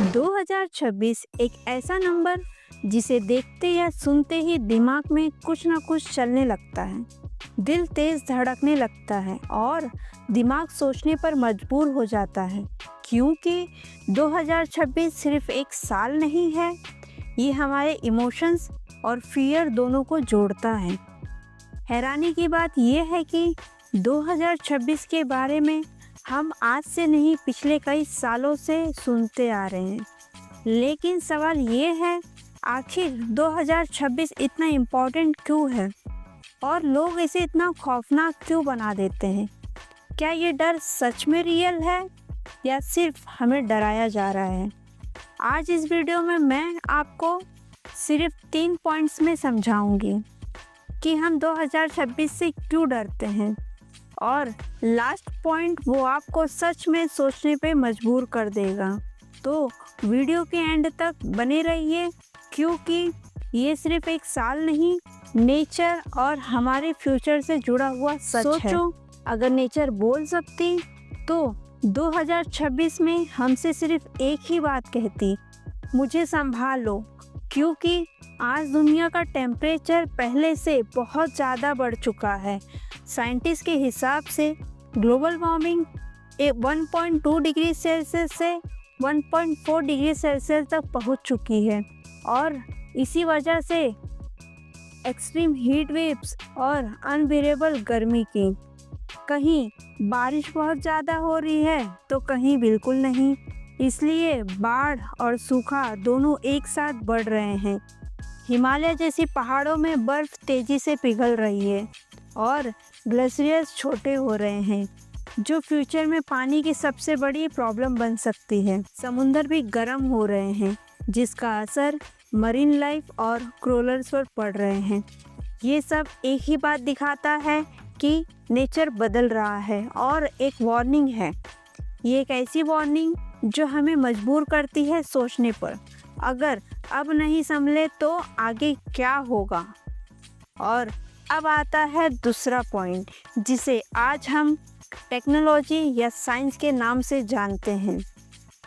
2026 एक ऐसा नंबर जिसे देखते या सुनते ही दिमाग में कुछ ना कुछ चलने लगता है। दिल तेज धड़कने लगता है और दिमाग सोचने पर मजबूर हो जाता है, क्योंकि 2026 सिर्फ एक साल नहीं है, ये हमारे इमोशंस और फियर दोनों को जोड़ता है। हैरानी की बात यह है कि 2026 के बारे में हम आज से नहीं पिछले कई सालों से सुनते आ रहे हैं, लेकिन सवाल ये है, आखिर 2026 इतना इम्पोर्टेंट क्यों है और लोग इसे इतना खौफनाक क्यों बना देते हैं? क्या ये डर सच में रियल है या सिर्फ हमें डराया जा रहा है? आज इस वीडियो में मैं आपको सिर्फ 3 पॉइंट्स में समझाऊंगी कि हम 2026 से क्यों डरते हैं, और लास्ट पॉइंट वो आपको सच में सोचने पे मजबूर कर देगा। तो वीडियो के एंड तक बने रहिए, क्योंकि ये सिर्फ एक साल नहीं, नेचर और हमारे फ्यूचर से जुड़ा हुआ सच है। सोचो, अगर नेचर बोल सकती तो 2026 में हमसे सिर्फ एक ही बात कहती, मुझे संभाल लो, क्योंकि आज दुनिया का टेम्परेचर पहले से बहुत ज़्यादा बढ़ चुका है। साइंटिस्ट के हिसाब से ग्लोबल वार्मिंग 1.2 डिग्री सेल्सियस से 1.4 डिग्री सेल्सियस तक पहुंच चुकी है, और इसी वजह से एक्सट्रीम हीट वेव्स और अनबियरेबल गर्मी की, कहीं बारिश बहुत ज़्यादा हो रही है तो कहीं बिल्कुल नहीं। इसलिए बाढ़ और सूखा दोनों एक साथ बढ़ रहे हैं। हिमालय जैसी पहाड़ों में बर्फ़ तेज़ी से पिघल रही है और ग्लेशियर्स छोटे हो रहे हैं, जो फ्यूचर में पानी की सबसे बड़ी प्रॉब्लम बन सकती है। समुंदर भी गर्म हो रहे हैं, जिसका असर मरीन लाइफ और क्रोलर्स पर पड़ रहे हैं। ये सब एक ही बात दिखाता है कि नेचर बदल रहा है, और एक वार्निंग है। ये एक ऐसी वार्निंग जो हमें मजबूर करती है सोचने पर, अगर अब नहीं संभले तो आगे क्या होगा। और अब आता है दूसरा पॉइंट, जिसे आज हम टेक्नोलॉजी या साइंस के नाम से जानते हैं।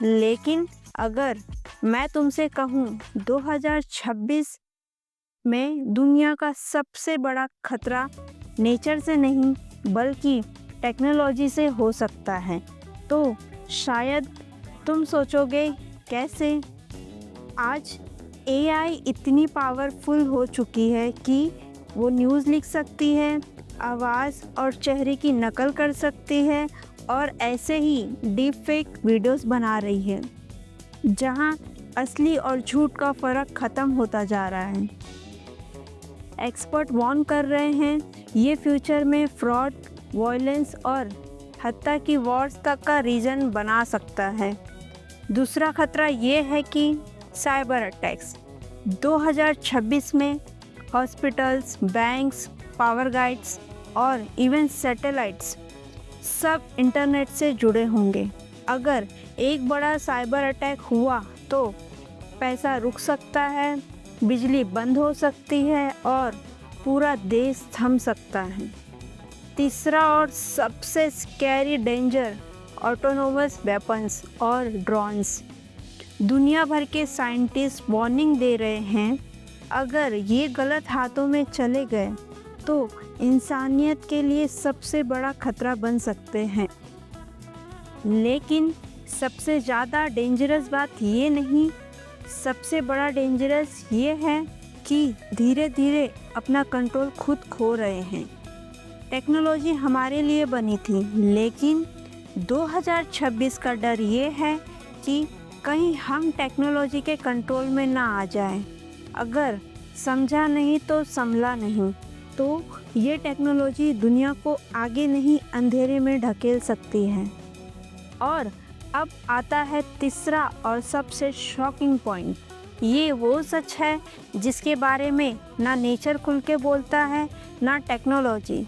लेकिन अगर मैं तुमसे कहूँ 2026 में दुनिया का सबसे बड़ा खतरा नेचर से नहीं बल्कि टेक्नोलॉजी से हो सकता है, तो शायद तुम सोचोगे कैसे? आज AI इतनी पावरफुल हो चुकी है कि वो न्यूज़ लिख सकती है, आवाज़ और चेहरे की नकल कर सकती है, और ऐसे ही डीप फेक वीडियोस बना रही है, जहां असली और झूठ का फ़र्क ख़त्म होता जा रहा है। एक्सपर्ट वार्न कर रहे हैं, ये फ्यूचर में फ्रॉड, वायलेंस और हत्या की वॉर्स तक का रीज़न बना सकता है। दूसरा खतरा ये है कि साइबर अटैक्स 2026 में हॉस्पिटल्स, बैंक्स, पावर गाइड्स और इवन सैटेलाइट्स सब इंटरनेट से जुड़े होंगे। अगर एक बड़ा साइबर अटैक हुआ तो पैसा रुक सकता है, बिजली बंद हो सकती है और पूरा देश थम सकता है। तीसरा और सबसे स्कैरी डेंजर, ऑटोनोमस वेपन्स और ड्रोन्स। दुनिया भर के साइंटिस्ट वार्निंग दे रहे हैं, अगर ये गलत हाथों में चले गए तो इंसानियत के लिए सबसे बड़ा खतरा बन सकते हैं। लेकिन सबसे ज़्यादा डेंजरस बात ये नहीं, सबसे बड़ा डेंजरस ये है कि धीरे धीरे अपना कंट्रोल खुद खो रहे हैं। टेक्नोलॉजी हमारे लिए बनी थी, लेकिन 2026 का डर ये है कि कहीं हम टेक्नोलॉजी के कंट्रोल में ना आ जाएं। अगर समझा नहीं तो संभला नहीं, तो ये टेक्नोलॉजी दुनिया को आगे नहीं अंधेरे में ढकेल सकती है। और अब आता है तीसरा और सबसे शॉकिंग पॉइंट। ये वो सच है जिसके बारे में ना नेचर खुल के बोलता है, ना टेक्नोलॉजी,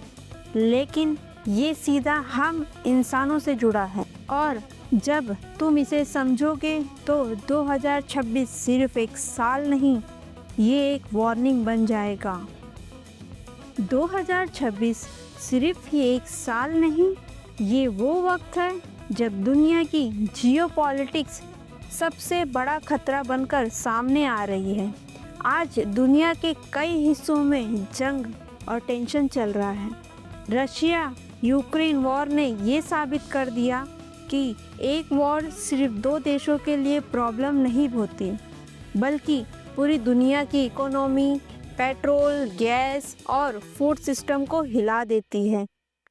लेकिन ये सीधा हम इंसानों से जुड़ा है। और जब तुम इसे समझोगे तो 2026 सिर्फ एक साल नहीं, ये एक वार्निंग बन जाएगा। 2026 सिर्फ ही एक साल नहीं, ये वो वक्त है जब दुनिया की जियोपॉलिटिक्स सबसे बड़ा खतरा बनकर सामने आ रही है। आज दुनिया के कई हिस्सों में जंग और टेंशन चल रहा है। रशिया यूक्रेन वॉर ने ये साबित कर दिया कि एक वॉर सिर्फ दो देशों के लिए प्रॉब्लम नहीं होती, बल्कि पूरी दुनिया की इकोनॉमी, पेट्रोल, गैस और फूड सिस्टम को हिला देती है।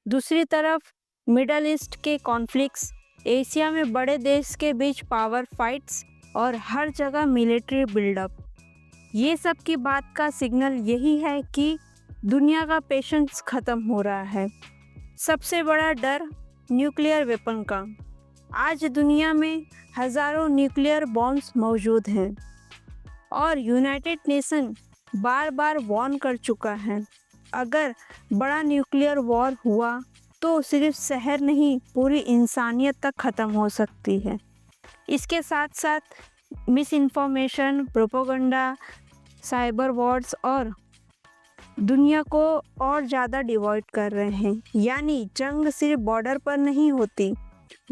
दूसरी तरफ मिडल ईस्ट के कॉन्फ्लिक्ट्स, एशिया में बड़े देश के बीच पावर फाइट्स और हर जगह मिलिट्री बिल्डअप, ये सब की बात का सिग्नल यही है कि दुनिया का पेशेंस ख़त्म हो रहा है। सबसे बड़ा डर न्यूक्लियर वेपन का। आज दुनिया में हज़ारों न्यूक्लियर बॉम्ब्स मौजूद हैं और यूनाइटेड नेशन बार बार वार्न कर चुका है, अगर बड़ा न्यूक्लियर वॉर हुआ तो सिर्फ शहर नहीं, पूरी इंसानियत तक ख़त्म हो सकती है। इसके साथ साथ miss information, propaganda, cyber Wars और दुनिया को और ज़्यादा डिवाइड कर रहे हैं। यानी जंग सिर्फ बॉर्डर पर नहीं होती,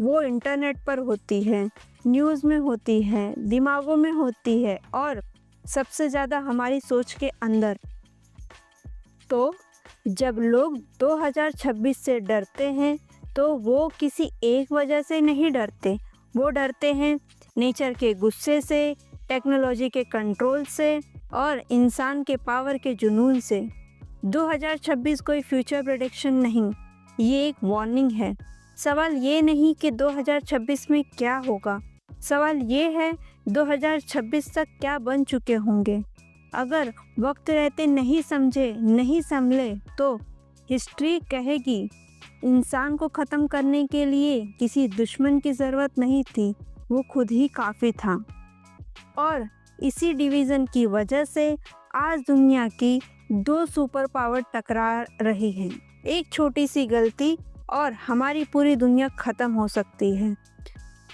वो इंटरनेट पर होती है, न्यूज़ में होती है, दिमागों में होती है और सबसे ज़्यादा हमारी सोच के अंदर। तो जब लोग 2026 से डरते हैं तो वो किसी एक वजह से नहीं डरते, वो डरते हैं नेचर के गुस्से से, टेक्नोलॉजी के कंट्रोल से और इंसान के पावर के जुनून से। 2026 कोई फ्यूचर प्रेडिक्शन नहीं, ये एक वार्निंग है। सवाल ये नहीं कि 2026 में क्या होगा, सवाल ये है 2026 तक क्या बन चुके होंगे। अगर वक्त रहते नहीं समझे, नहीं संभले तो हिस्ट्री कहेगी इंसान को ख़त्म करने के लिए किसी दुश्मन की ज़रूरत नहीं थी, वो खुद ही काफ़ी था। और इसी डिवीज़न की वजह से आज दुनिया की दो सुपर पावर टकरा रही हैं। एक छोटी सी गलती और हमारी पूरी दुनिया ख़त्म हो सकती है।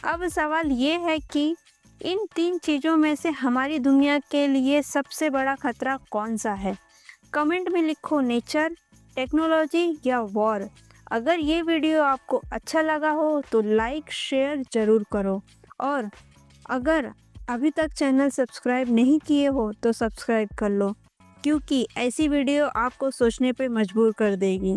अब सवाल ये है कि इन तीन चीज़ों में से हमारी दुनिया के लिए सबसे बड़ा खतरा कौन सा है? कमेंट में लिखो, नेचर, टेक्नोलॉजी या वॉर। अगर ये वीडियो आपको अच्छा लगा हो तो लाइक शेयर ज़रूर करो और अगर अभी तक चैनल सब्सक्राइब नहीं किए हो तो सब्सक्राइब कर लो, क्योंकि ऐसी वीडियो आपको सोचने पे मजबूर कर देगी।